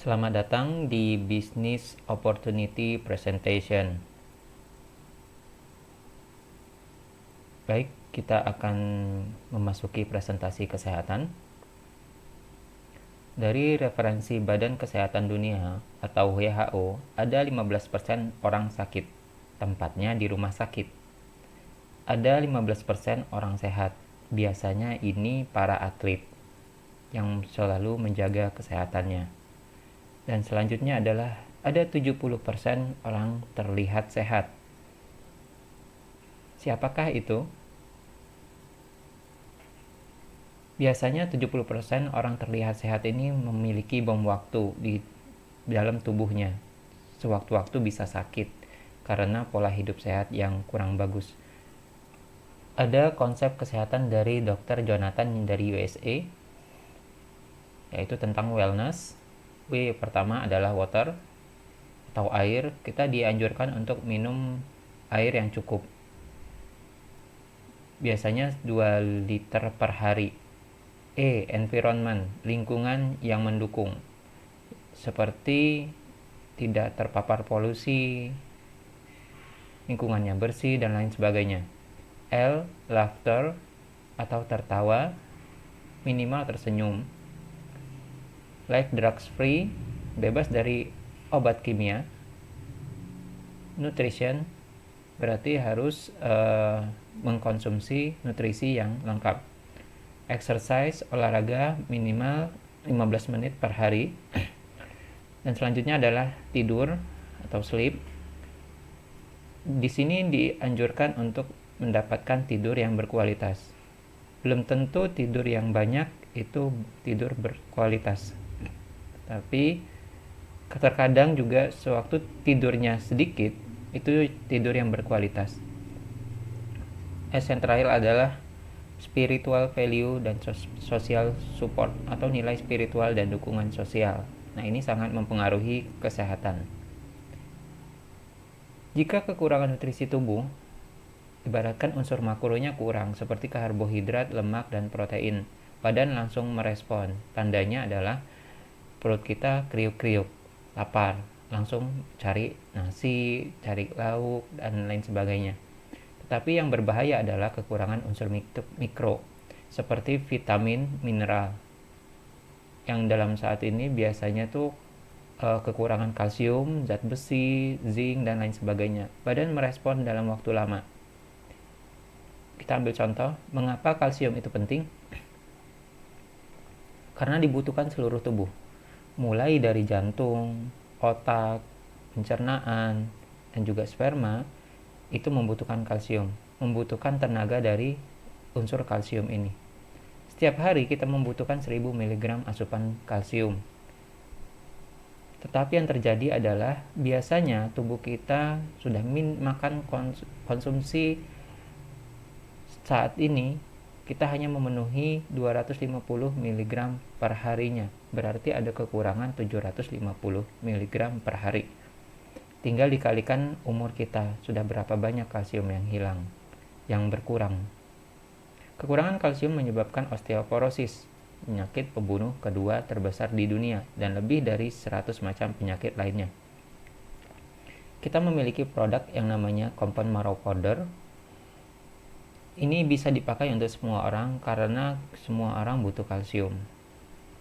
Selamat datang di Business Opportunity Presentation. Baik, kita akan memasuki presentasi kesehatan. Dari referensi Badan Kesehatan Dunia atau WHO, ada 15% orang sakit, tempatnya di rumah sakit. Ada 15% orang sehat, biasanya ini para atlet yang selalu menjaga kesehatannya. Dan selanjutnya adalah ada 70% orang terlihat sehat. Siapakah itu? Biasanya 70% orang terlihat sehat ini memiliki bom waktu di dalam tubuhnya. Sewaktu-waktu bisa sakit karena pola hidup sehat yang kurang bagus. Ada konsep kesehatan dari Dr. Jonathan dari USA, yaitu tentang wellness. Pertama adalah water atau air. Kita dianjurkan untuk minum air yang cukup. Biasanya 2 liter per hari. Environment, lingkungan yang mendukung, seperti tidak terpapar polusi, lingkungannya bersih, dan lain sebagainya. Laughter, atau tertawa, minimal tersenyum. Life drugs free, bebas dari obat kimia. Nutrition, berarti harus mengkonsumsi nutrisi yang lengkap. Exercise, olahraga minimal 15 menit per hari. Dan selanjutnya adalah tidur atau sleep. Di sini dianjurkan untuk mendapatkan tidur yang berkualitas. Belum tentu tidur yang banyak itu tidur berkualitas. Tapi terkadang juga sewaktu tidurnya sedikit itu tidur yang berkualitas. Essential adalah spiritual value dan social support atau nilai spiritual dan dukungan sosial. Nah, ini sangat mempengaruhi kesehatan. Jika kekurangan nutrisi tubuh, ibaratkan unsur makronya kurang seperti karbohidrat, lemak, dan protein, badan langsung merespon. Tandanya adalah perut kita kriuk-kriuk, lapar, langsung cari nasi, cari lauk, dan lain sebagainya. Tetapi yang berbahaya adalah kekurangan unsur mikro, seperti vitamin, mineral. Yang dalam saat ini biasanya tuh kekurangan kalsium, zat besi, zinc, dan lain sebagainya. Badan merespon dalam waktu lama. Kita ambil contoh, mengapa kalsium itu penting? Karena dibutuhkan seluruh tubuh, mulai dari jantung, otak, pencernaan, dan juga sperma. Itu membutuhkan kalsium, membutuhkan tenaga dari unsur kalsium ini. Setiap hari kita membutuhkan 1000 mg asupan kalsium. Tetapi yang terjadi adalah biasanya tubuh kita sudah makan konsumsi saat ini kita hanya memenuhi 250 mg per harinya. Berarti ada kekurangan 750 mg per hari. Tinggal dikalikan umur kita, sudah berapa banyak kalsium yang hilang, yang berkurang. Kekurangan kalsium menyebabkan osteoporosis, penyakit pembunuh kedua terbesar di dunia, dan lebih dari 100 macam penyakit lainnya. Kita memiliki produk yang namanya Compound Marrow Powder. Ini bisa dipakai untuk semua orang karena semua orang butuh kalsium.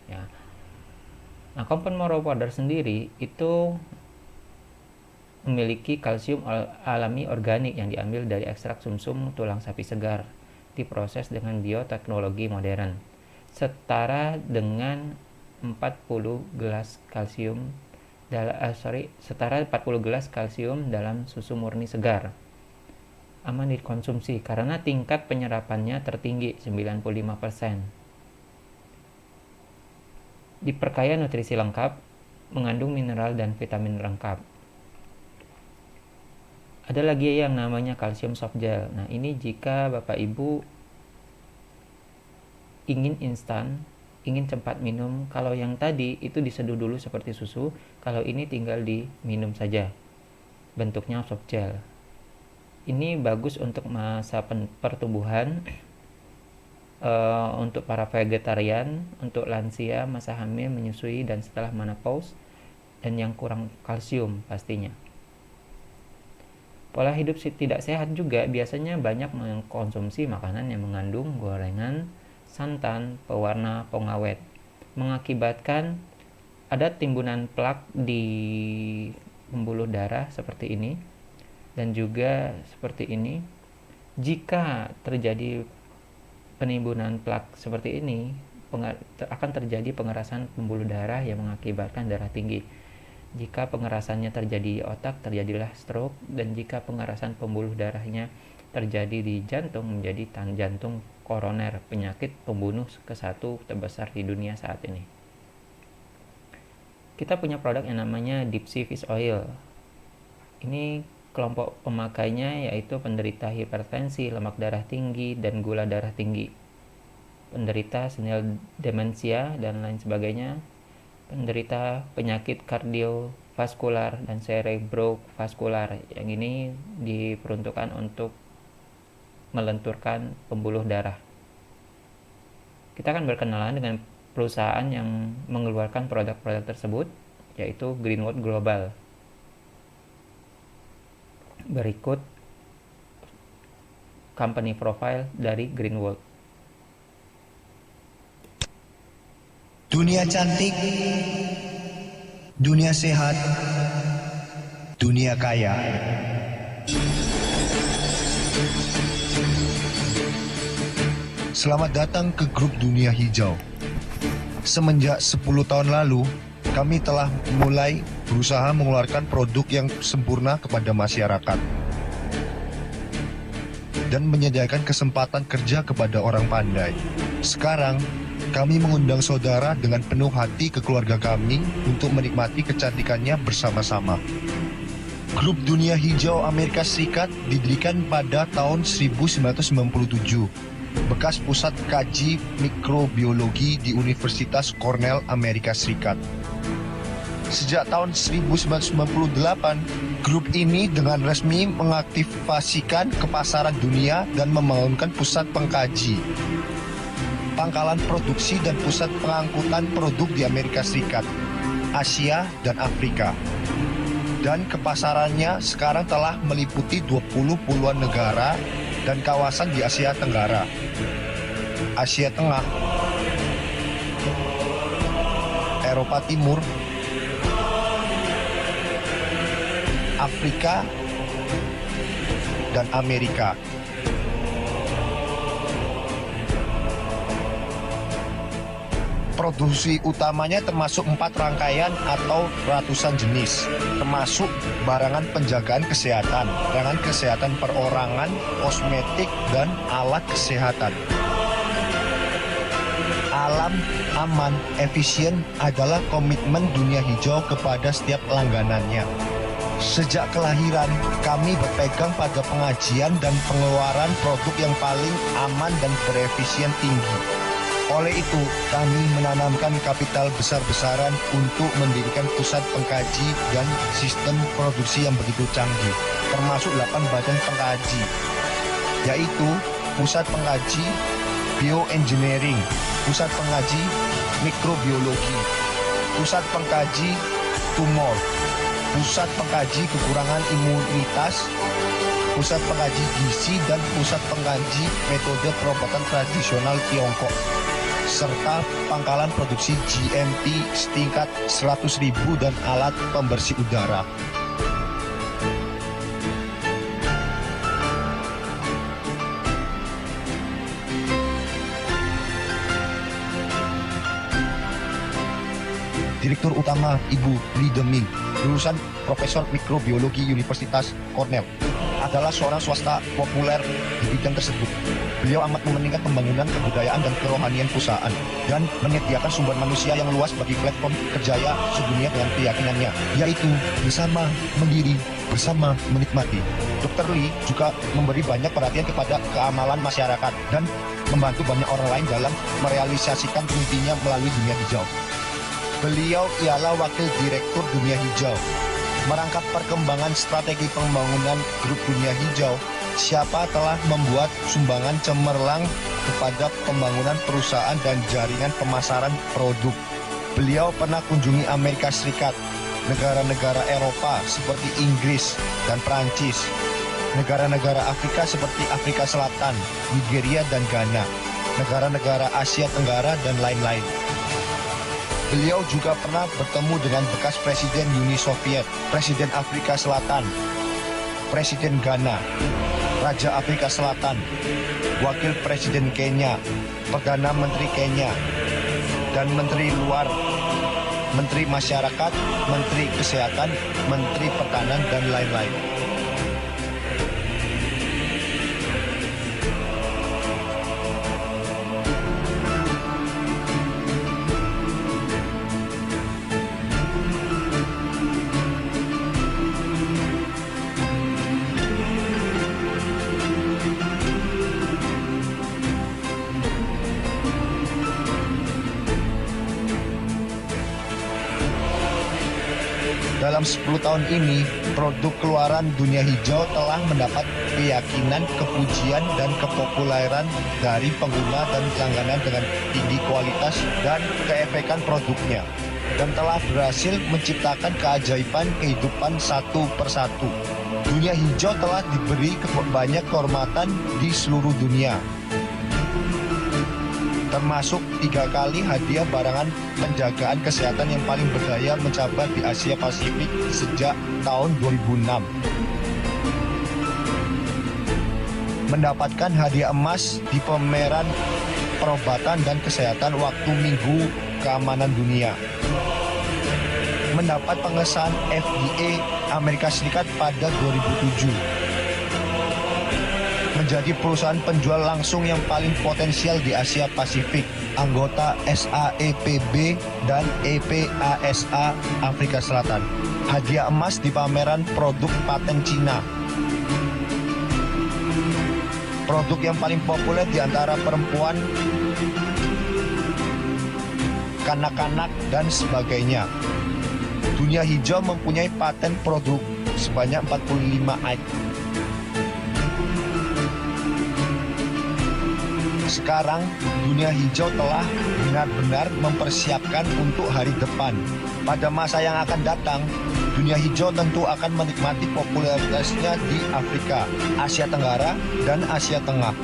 Ya. Nah, Compound Marrow Powder sendiri itu memiliki kalsium alami organik yang diambil dari ekstrak sumsum tulang sapi segar, diproses dengan bioteknologi modern, setara dengan 40 gelas kalsium setara 40 gelas kalsium dalam susu murni segar. Aman dikonsumsi karena tingkat penyerapannya tertinggi 95%. Diperkaya nutrisi lengkap, mengandung mineral dan vitamin lengkap. Ada lagi yang namanya kalsium soft gel. Nah, ini jika Bapak Ibu ingin instan, ingin cepat minum. Kalau yang tadi itu diseduh dulu seperti susu, kalau ini tinggal diminum saja. Bentuknya soft gel. Ini bagus untuk masa pertumbuhan, untuk para vegetarian, untuk lansia, masa hamil, menyusui, dan setelah menopause. dan yang kurang kalsium pastinya. Pola hidup tidak sehat juga biasanya banyak mengkonsumsi makanan yang mengandung gorengan, santan, pewarna, pengawet, mengakibatkan ada timbunan plak di pembuluh darah seperti ini, dan juga seperti ini. Jika terjadi penimbunan plak seperti ini, akan terjadi pengerasan pembuluh darah yang mengakibatkan darah tinggi. Jika pengerasannya terjadi di otak, terjadilah stroke, dan jika pengerasan pembuluh darahnya terjadi di jantung, menjadi jantung koroner, penyakit pembunuh ke-1 terbesar di dunia saat ini. Kita punya produk yang namanya Deep Sea Fish Oil. Ini kelompok pemakainya yaitu penderita hipertensi, lemak darah tinggi, dan gula darah tinggi, penderita senil demensia dan lain sebagainya, penderita penyakit kardiovaskular dan cerebrovaskular. Yang ini diperuntukkan untuk melenturkan pembuluh darah. Kita akan berkenalan dengan perusahaan yang mengeluarkan produk-produk tersebut, yaitu Greenwood Global. Berikut company profile dari Greenwood. Dunia cantik, dunia sehat, dunia kaya. Selamat datang ke grup Dunia Hijau. Semenjak 10 tahun lalu, kami telah mulai berusaha mengeluarkan produk yang sempurna kepada masyarakat dan menyediakan kesempatan kerja kepada orang pandai. Sekarang, kami mengundang saudara dengan penuh hati ke keluarga kami untuk menikmati kecantikannya bersama-sama. Grup Dunia Hijau Amerika Serikat didirikan pada tahun 1997. Bekas pusat kaji mikrobiologi di Universitas Cornell Amerika Serikat. Sejak tahun 1998, grup ini dengan resmi mengaktifasikan kepasaran dunia dan membangunkan pusat pengkaji, pangkalan produksi dan pusat pengangkutan produk di Amerika Serikat, Asia, dan Afrika. Dan kepasarannya sekarang telah meliputi 20 puluhan negara dan kawasan di Asia Tenggara, Asia Tengah, Eropa Timur, Afrika, dan Amerika. Produksi utamanya termasuk 4 rangkaian atau ratusan jenis, termasuk barangan penjagaan kesehatan, barangan kesehatan perorangan, kosmetik, dan alat kesehatan. Alam, aman, efisien adalah komitmen Dunia Hijau kepada setiap langganannya. Sejak kelahiran, kami berpegang pada pengajian dan pengeluaran produk yang paling aman dan berefisien tinggi. Oleh itu, kami menanamkan kapital besar-besaran untuk mendirikan pusat pengkaji dan sistem produksi yang begitu canggih, termasuk 8 badan pengkaji, yaitu Pusat Pengkaji Bioengineering, Pusat Pengkaji Mikrobiologi, Pusat Pengkaji Tumor, Pusat Pengkaji Kekurangan Imunitas, Pusat Pengkaji Gizi, dan Pusat Pengkaji Metode Pengobatan Tradisional Tiongkok, serta pangkalan produksi GMP setingkat 100.000 dan alat pembersih udara. Direktur Utama Ibu Li Deming, lulusan Profesor Mikrobiologi Universitas Cornell, adalah seorang swasta populer di bidang tersebut. Beliau amat mementingkan pembangunan kebudayaan dan kerohanian perusahaan dan menyediakan sumber manusia yang luas bagi platform kerjaya sedunia dengan keyakinannya, yaitu bersama mendiri, bersama menikmati. Dr. Lee juga memberi banyak perhatian kepada keamanan masyarakat dan membantu banyak orang lain dalam merealisasikan mimpinya melalui Dunia Hijau. Beliau ialah Wakil Direktur Dunia Hijau. Merangkap perkembangan strategi pembangunan grup Dunia Hijau, siapa telah membuat sumbangan cemerlang kepada pembangunan perusahaan dan jaringan pemasaran produk. Beliau pernah kunjungi Amerika Serikat, negara-negara Eropa seperti Inggris dan Prancis, negara-negara Afrika seperti Afrika Selatan, Nigeria dan Ghana, negara-negara Asia Tenggara dan lain-lain. Beliau juga pernah bertemu dengan bekas Presiden Uni Soviet, Presiden Afrika Selatan, Presiden Ghana, Raja Afrika Selatan, Wakil Presiden Kenya, Perdana Menteri Kenya, dan Menteri Luar, Menteri Masyarakat, Menteri Kesehatan, Menteri Pertahanan, dan lain-lain. Dalam 10 tahun ini, produk keluaran Dunia Hijau telah mendapat keyakinan, kepujian, dan kepopuleran dari pengguna dan pelanggan dengan tinggi kualitas dan keefekan produknya, dan telah berhasil menciptakan keajaiban kehidupan satu persatu. Dunia Hijau telah diberi banyak kehormatan di seluruh dunia, termasuk 3 kali hadiah barangan penjagaan kesehatan yang paling berdaya mencabar di Asia Pasifik sejak tahun 2006. Mendapatkan hadiah emas di pameran perobatan dan kesehatan waktu Minggu Keamanan Dunia. Mendapat pengesahan FDA Amerika Serikat pada 2007. Menjadi perusahaan penjual langsung yang paling potensial di Asia Pasifik, anggota SAEPB dan EPASA Afrika Selatan. Hadiah emas di pameran produk paten Cina. Produk yang paling populer di antara perempuan, kanak-kanak, dan sebagainya. Dunia Hijau mempunyai paten produk sebanyak 45 item. Sekarang, Dunia Hijau telah benar-benar mempersiapkan untuk hari depan. Pada masa yang akan datang, Dunia Hijau tentu akan menikmati popularitasnya di Afrika, Asia Tenggara, dan Asia Tengah.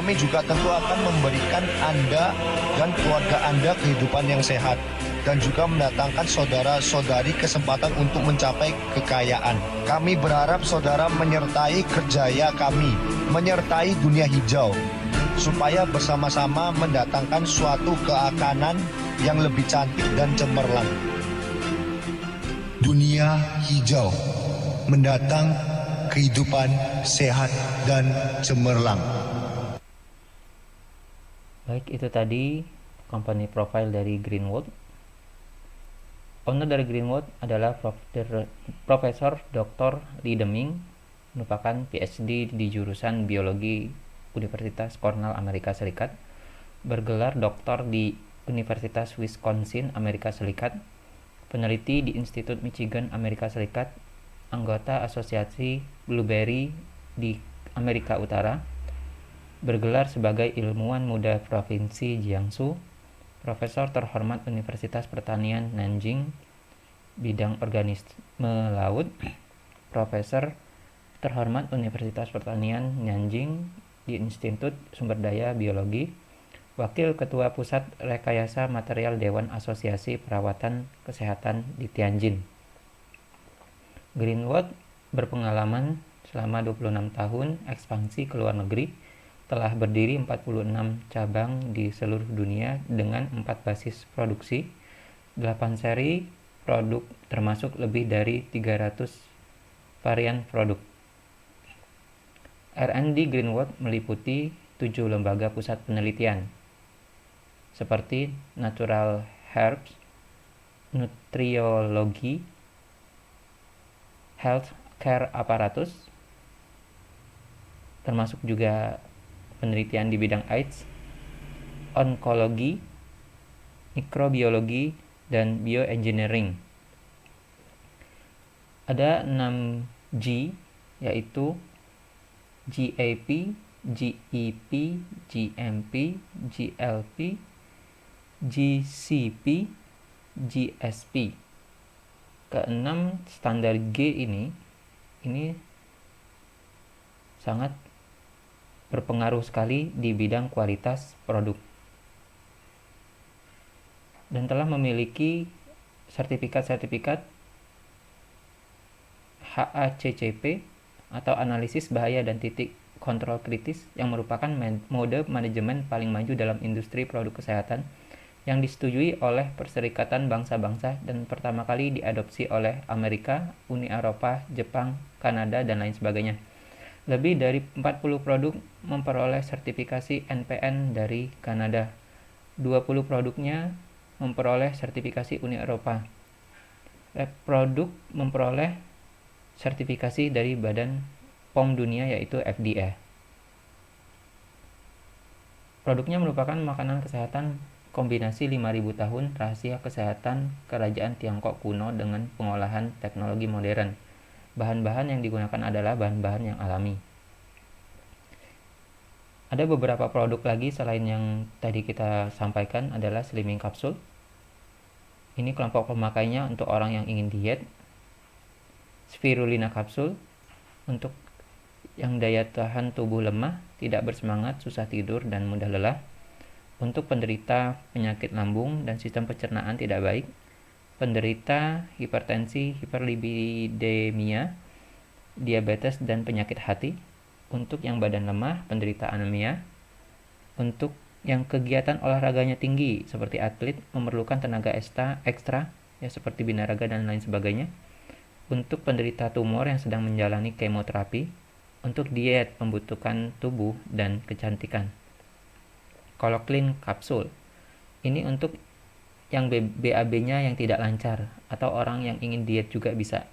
Kami juga tentu akan memberikan Anda dan keluarga Anda kehidupan yang sehat, dan juga mendatangkan saudara-saudari kesempatan untuk mencapai kekayaan. Kami berharap saudara menyertai kerjaya kami, menyertai Dunia Hijau, supaya bersama-sama mendatangkan suatu keakanan yang lebih cantik dan cemerlang. Dunia Hijau, mendatang kehidupan sehat dan cemerlang. Baik, itu tadi company profile dari Greenwood. Owner dari Greenwood adalah Profesor Dr. Lee Deming, merupakan PhD di jurusan Biologi Universitas Cornell Amerika Serikat, bergelar doktor di Universitas Wisconsin Amerika Serikat, peneliti di Institut Michigan Amerika Serikat, anggota Asosiasi Blueberry di Amerika Utara, bergelar sebagai ilmuwan muda Provinsi Jiangsu, profesor terhormat Universitas Pertanian Nanjing, bidang organisme laut, profesor terhormat Universitas Pertanian Nanjing di Institut Sumber Daya Biologi, wakil ketua Pusat Rekayasa Material Dewan Asosiasi Perawatan Kesehatan di Tianjin. Greenwood berpengalaman selama 26 tahun ekspansi ke luar negeri, telah berdiri 46 cabang di seluruh dunia dengan 4 basis produksi, 8 seri produk termasuk lebih dari 300 varian produk. R&D Greenwood meliputi 7 lembaga pusat penelitian seperti Natural Herbs, Nutriology, Healthcare Apparatus, termasuk juga penelitian di bidang AIDS, onkologi, mikrobiologi, dan bioengineering. Ada 6 G, yaitu GAP, GEP, GMP, GLP, GCP, GSP. Keenam standar G ini sangat berpengaruh sekali di bidang kualitas produk dan telah memiliki sertifikat HACCP atau analisis bahaya dan titik kontrol kritis yang merupakan mode manajemen paling maju dalam industri produk kesehatan yang disetujui oleh Perserikatan Bangsa-Bangsa dan pertama kali diadopsi oleh Amerika, Uni Eropa, Jepang, Kanada, dan lain sebagainya. Lebih dari 40 produk memperoleh sertifikasi NPN dari Kanada. 20 produknya memperoleh sertifikasi Uni Eropa. Produk memperoleh sertifikasi dari Badan POM Dunia yaitu FDA. Produknya merupakan makanan kesehatan kombinasi 5.000 tahun rahasia kesehatan kerajaan Tiongkok kuno dengan pengolahan teknologi modern. Bahan-bahan yang digunakan adalah bahan-bahan yang alami. Ada beberapa produk lagi selain yang tadi kita sampaikan adalah slimming capsule. Ini kelompok pemakainya untuk orang yang ingin diet. Spirulina capsule untuk yang daya tahan tubuh lemah, tidak bersemangat, susah tidur, dan mudah lelah. Untuk penderita penyakit lambung dan sistem pencernaan tidak baik, penderita hipertensi, hiperlipidemia, diabetes, dan penyakit hati. Untuk yang badan lemah, penderita anemia. Untuk yang kegiatan olahraganya tinggi, seperti atlet, memerlukan tenaga ekstra, ya seperti binaraga dan lain sebagainya. Untuk penderita tumor yang sedang menjalani kemoterapi. Untuk diet, membutuhkan tubuh dan kecantikan. Coloclean kapsul. Ini untuk yang BAB-nya yang tidak lancar atau orang yang ingin diet juga bisa.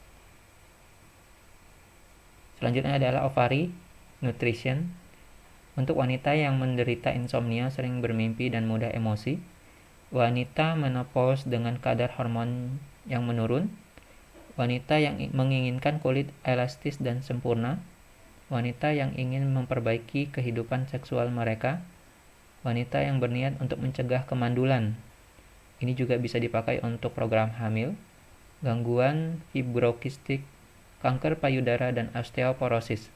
Selanjutnya adalah Ovary Nutrition. Untuk wanita yang menderita insomnia, sering bermimpi dan mudah emosi. Wanita menopause dengan kadar hormon yang menurun. Wanita yang menginginkan kulit elastis dan sempurna. Wanita yang ingin memperbaiki kehidupan seksual mereka. Wanita yang berniat untuk mencegah kemandulan. Ini juga bisa dipakai untuk program hamil, gangguan fibrokistik, kanker payudara, dan osteoporosis.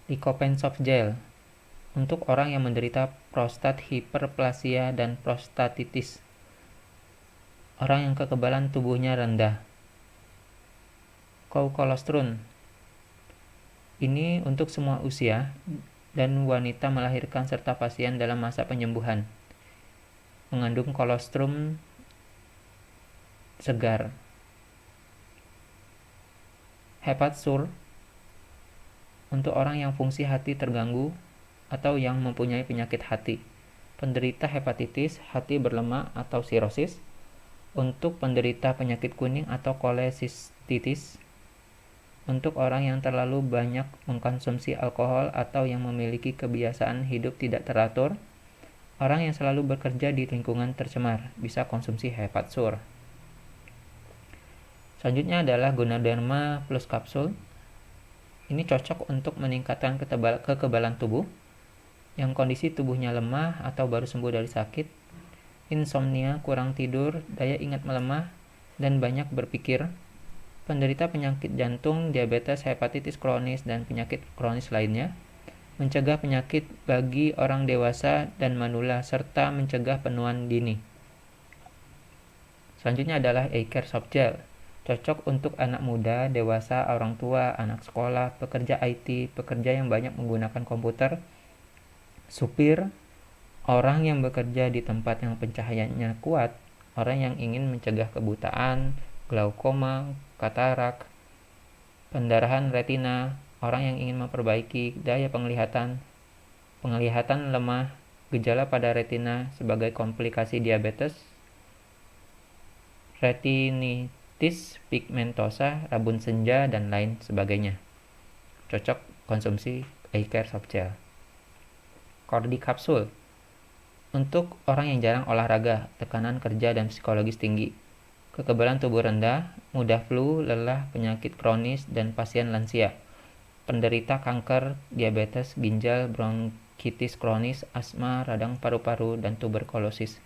Lycopene soft gel untuk orang yang menderita prostat hiperplasia dan prostatitis. Orang yang kekebalan tubuhnya rendah. Colostrum. Ini untuk semua usia dan wanita melahirkan serta pasien dalam masa penyembuhan. Mengandung kolostrum segar. Hepat sur untuk orang yang fungsi hati terganggu atau yang mempunyai penyakit hati. Penderita hepatitis, hati berlemak atau sirosis. Untuk penderita penyakit kuning atau kolesistitis. Untuk orang yang terlalu banyak mengkonsumsi alkohol atau yang memiliki kebiasaan hidup tidak teratur. Orang yang selalu bekerja di lingkungan tercemar bisa konsumsi hepat sur. Selanjutnya adalah Gunaderma Plus Kapsul. Ini cocok untuk meningkatkan kekebalan tubuh yang kondisi tubuhnya lemah atau baru sembuh dari sakit, insomnia, kurang tidur, daya ingat melemah, dan banyak berpikir. Penderita penyakit jantung, diabetes, hepatitis kronis, dan penyakit kronis lainnya. Mencegah penyakit bagi orang dewasa dan manula, serta mencegah penuaan dini. Selanjutnya adalah Eye Care Soft Gel. Cocok untuk anak muda, dewasa, orang tua, anak sekolah, pekerja IT, pekerja yang banyak menggunakan komputer, supir, orang yang bekerja di tempat yang pencahayaannya kuat, orang yang ingin mencegah kebutaan, glaukoma, katarak, pendarahan retina, orang yang ingin memperbaiki daya penglihatan, penglihatan lemah, gejala pada retina sebagai komplikasi diabetes, retinitis pigmentosa, rabun senja, dan lain sebagainya. Cocok konsumsi eye care soft gel. Cordy kapsul untuk orang yang jarang olahraga, tekanan kerja dan psikologis tinggi, kekebalan tubuh rendah, mudah flu, lelah, penyakit kronis, dan pasien lansia, penderita kanker, diabetes, ginjal, bronkitis kronis, asma, radang paru-paru, dan tuberkulosis.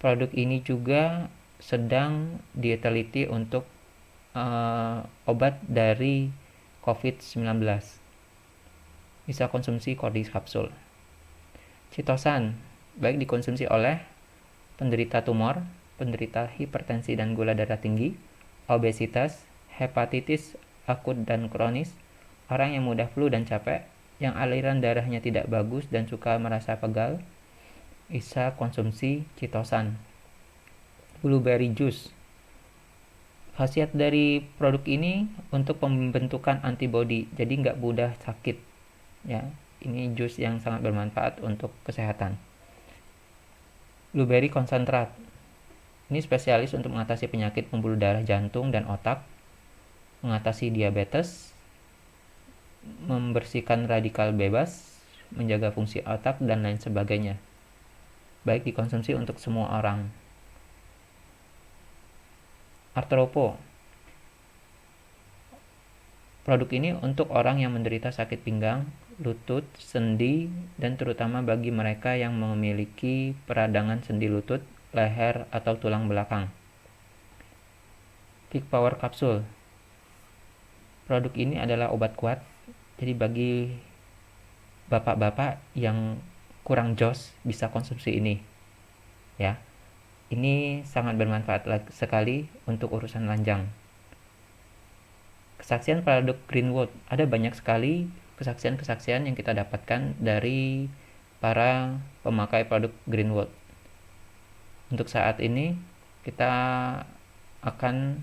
Produk ini juga sedang diteliti untuk obat dari COVID-19. Bisa konsumsi Cordy kapsul. Chitosan baik dikonsumsi oleh penderita tumor, penderita hipertensi dan gula darah tinggi, obesitas, hepatitis akut dan kronis, orang yang mudah flu dan capek, yang aliran darahnya tidak bagus dan suka merasa pegal, bisa konsumsi chitosan. Blueberry juice. Khasiat dari produk ini untuk pembentukan antibodi, jadi nggak mudah sakit. Ya, ini jus yang sangat bermanfaat untuk kesehatan. Blueberry konsentrat. Ini spesialis untuk mengatasi penyakit pembuluh darah jantung dan otak, mengatasi diabetes, membersihkan radikal bebas, menjaga fungsi otak, dan lain sebagainya. Baik dikonsumsi untuk semua orang. Arthropo. Produk ini untuk orang yang menderita sakit pinggang, lutut, sendi, dan terutama bagi mereka yang memiliki peradangan sendi lutut, leher, atau tulang belakang. Kick Power Capsule. Produk ini adalah obat kuat, jadi bagi bapak-bapak yang kurang jos bisa konsumsi ini. Ya, ini sangat bermanfaat sekali untuk urusan lanjang. Kesaksian produk Greenwood. Ada banyak sekali kesaksian-kesaksian yang kita dapatkan dari para pemakai produk Greenwood. Untuk saat ini kita akan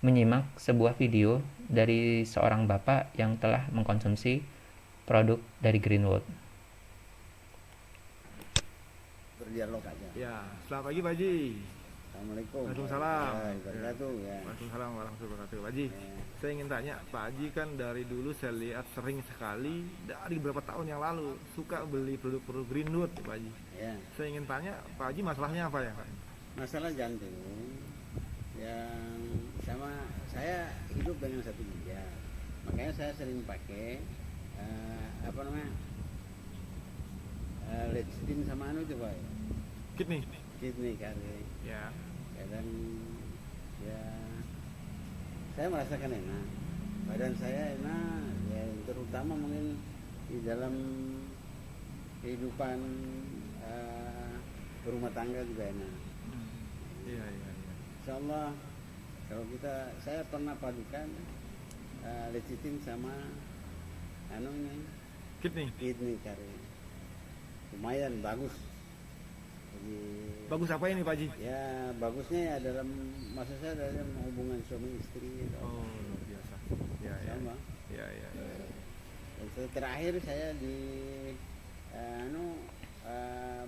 menyimak sebuah video dari seorang bapak yang telah mengkonsumsi produk dari Greenwood. Berdialog aja. Ya, selamat pagi Pak Haji. Assalamualaikum. Waalaikumsalam. Wabarakatuh. Ya. Waalaikumsalam warahmatullahi wabarakatuh. Pak Haji, Ya. saya ingin tanya, Pak Haji kan dari dulu saya lihat sering sekali dari beberapa tahun yang lalu suka beli produk-produk Greenwood, Pak Haji. Ya. Saya ingin tanya, Pak Haji masalahnya apa ya, Pak? Masalah jantung yang sama saya hidup dengan satu ginjal, makanya saya sering pakai lecithin sama itu Pak, Kidney. kidney kari. Ya. Kadang ya saya merasakan enak, badan saya enak, ya terutama mungkin di dalam kehidupan berumah tangga juga enak. Iya, iya, iya. Insya Allah kalau saya pernah padukan lecithin sama Kidney. kidney kari, lumayan bagus. Jadi Bagus apa ini, Pak Haji? ya bagusnya ya dalam maksud saya dalam hubungan suami istri. Oh, luar biasa. Ya, ya. Sama. Ya, ya, ya. Dan terakhir saya di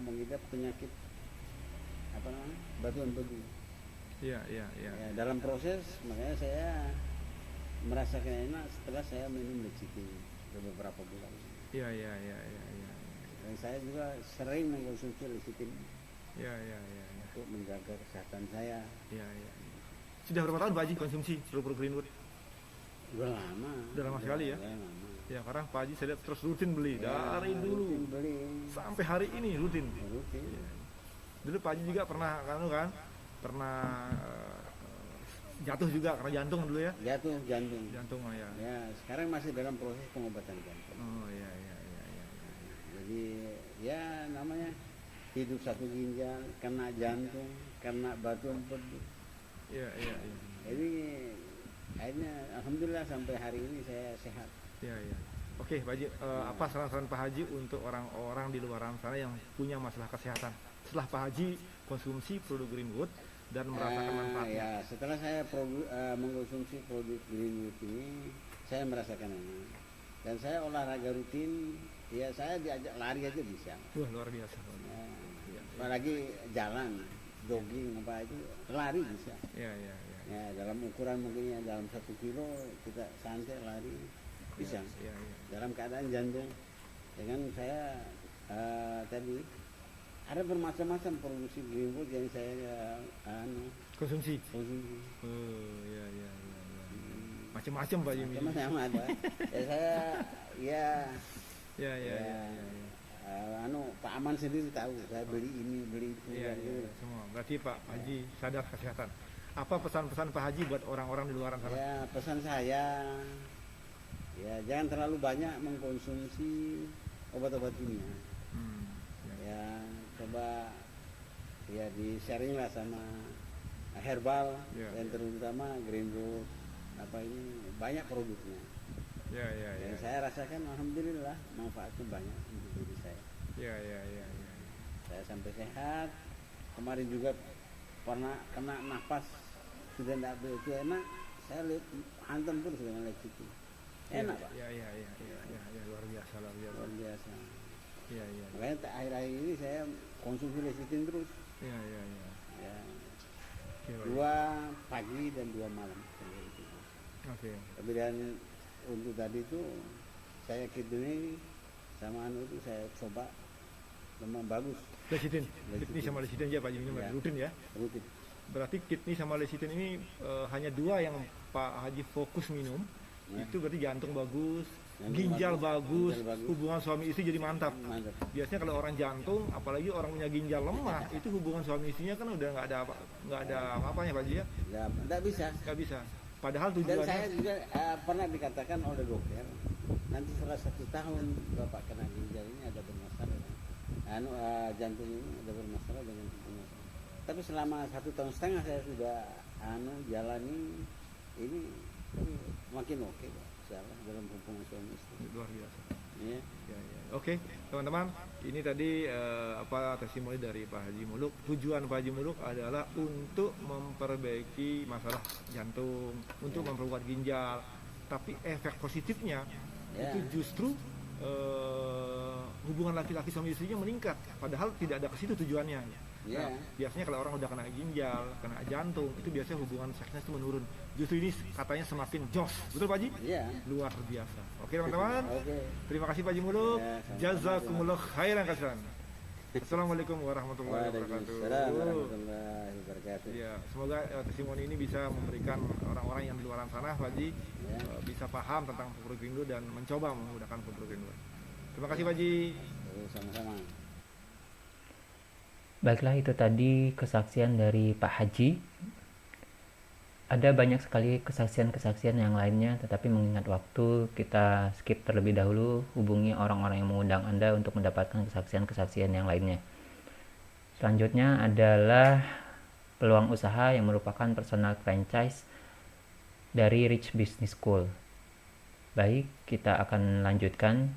mengidap penyakit batu empedu. Iya, iya, iya. Ya, dalam proses makanya saya merasakan enak setelah saya minum lecithin beberapa bulan. Iya, iya, iya, iya, iya. Dan saya juga sering mengkonsumsi lecithin Iya, iya, iya, iya. untuk menjaga kesehatan saya. Iya, iya. Sudah berapa tahun Pak Haji konsumsi produk Greenwood? Udah lama. Udah lama sekali ya? Udah lama. Ya, karena Pak Haji saya lihat terus rutin beli Ya, dari dulu rutin beli. sampai hari ini rutin. Rutin. Ya. Dulu Pak Haji juga pernah pernah jatuh juga karena jantung dulu ya. Jatuh jantung. Jantung ya. Ya, sekarang masih dalam proses pengobatan jantung. Oh iya, iya, iya, iya. Jadi ya namanya hidup satu ginjal, kena jantung, kena batu empedu. Iya, iya, iya. Jadi akhirnya alhamdulillah sampai hari ini saya sehat. Iya, iya. Oke, Pak Haji, apa saran-saran Pak Haji untuk orang-orang di luar sana yang punya masalah kesehatan? Setelah Pak Haji konsumsi produk Greenwood dan merasakan manfaatnya. Ya, setelah saya mengkonsumsi produk Greenwood ini, saya merasakan ini. Dan saya olahraga rutin, ya saya diajak lari aja bisa. Wah, luar biasa. Ya, Iya, apalagi jalan, jogging apa itu, lari bisa. iya, iya, iya. Ya, dalam ukuran mungkin ya dalam 1 kilo kita santai lari bisa. Iya, iya. Dalam keadaan jantung, dengan saya tadi ada bermacam-macam produksi Greenwood yang saya Konsumsi. konsumsi. Oh, iya, iya, iya, iya. Macam-macam Pak Haji minum. Macam-macam ada. Ya saya ya Iya, iya, ya, iya, iya. Pak Aman sendiri tahu saya beli ini beli itu. Iya, dan iya, itu. semua. Berarti Pak Haji sadar kesehatan. Apa pesan-pesan Pak Haji buat orang-orang di luar sana? Ya pesan saya ya jangan terlalu banyak mengkonsumsi obat-obat kimia. Hmm, ya. Ya coba ya di sharing lah sama herbal Ya, dan ya. terutama Greenwood apa ini banyak produknya. Ya, ya, ya. Yang saya rasakan alhamdulillah manfaatnya banyak untuk diri saya. Ya, ya, ya, ya. Saya sampai sehat. Kemarin juga pernah kena nafas sudah tidak begitu enak. Saya lihat hantam terus dengan lecithin. Enak Pak, Ya, ya, ya, ya, ya, ya, luar biasa, luar biasa. luar biasa. Ya, ya, Makanya akhir-akhir ini saya konsumsi lecithin terus. ya, ya, ya. Ya, Oke, Pak. 2 pagi dan 2 malam. Oke. Tapi dan untuk tadi itu saya kidney sama itu saya coba memang bagus Lecithin, Lecithin. kidney sama lecithin aja Pak Haji minum Ya. rutin ya. rutin. Berarti kidney sama lecithin ini hanya 2 yang Pak Haji fokus minum. Ya. Itu berarti jantung bagus, Jantung ginjal bagus, ginjal bagus. hubungan suami istri jadi mantap. Mantap. Biasanya kalau orang jantung, apalagi orang punya ginjal lemah, itu hubungan suami istrinya kan udah nggak ada apa-apanya Pak Haji ya, Ya, tidak bisa. nggak bisa. Padahal Dan tujuannya. saya juga pernah dikatakan oleh dokter, nanti setelah 1 tahun bapak kena ginjal ini ada bermasalah, jantung ini ada bermasalah dengan hubungan. Tapi selama 1,5 tahun saya sudah jalani ini makin oke Pak, salah dalam hubungan suami istri. Luar biasa. Ya. Ya, ya. Oke, teman-teman, ini tadi testimoni dari Pak Haji Muluk. Tujuan Pak Haji Muluk adalah untuk memperbaiki masalah jantung, untuk memperkuat ginjal. Tapi efek positifnya Ya. itu justru hubungan laki-laki sama istrinya meningkat. Padahal tidak ada ke situ tujuannya. Ya. Nah, biasanya kalau orang udah kena ginjal, kena jantung, itu biasanya hubungan seksnya itu menurun. Justru ini katanya semakin jos. Betul Pak Haji? Iya. Luar biasa. Oke teman-teman. Oke. Terima kasih Pak Haji Muluk. Ya, sama-sama. Jazakumullah khairan kasiran. Assalamualaikum warahmatullahi wabarakatuh. Waalaikumsalam warahmatullahi wabarakatuh. Ya, semoga testimoni ini bisa memberikan orang-orang yang di luar sana, Pak Haji, Ya. bisa paham tentang produk Greenwood dan mencoba menggunakan produk Greenwood. Terima kasih Pak Haji. Sama-sama. Baiklah, itu tadi kesaksian dari Pak Haji. Ada banyak sekali kesaksian-kesaksian yang lainnya, tetapi mengingat waktu, kita skip terlebih dahulu. Hubungi orang-orang yang mengundang Anda untuk mendapatkan kesaksian-kesaksian yang lainnya. Selanjutnya adalah peluang usaha yang merupakan personal franchise dari Rich Business School. Baik, kita akan lanjutkan.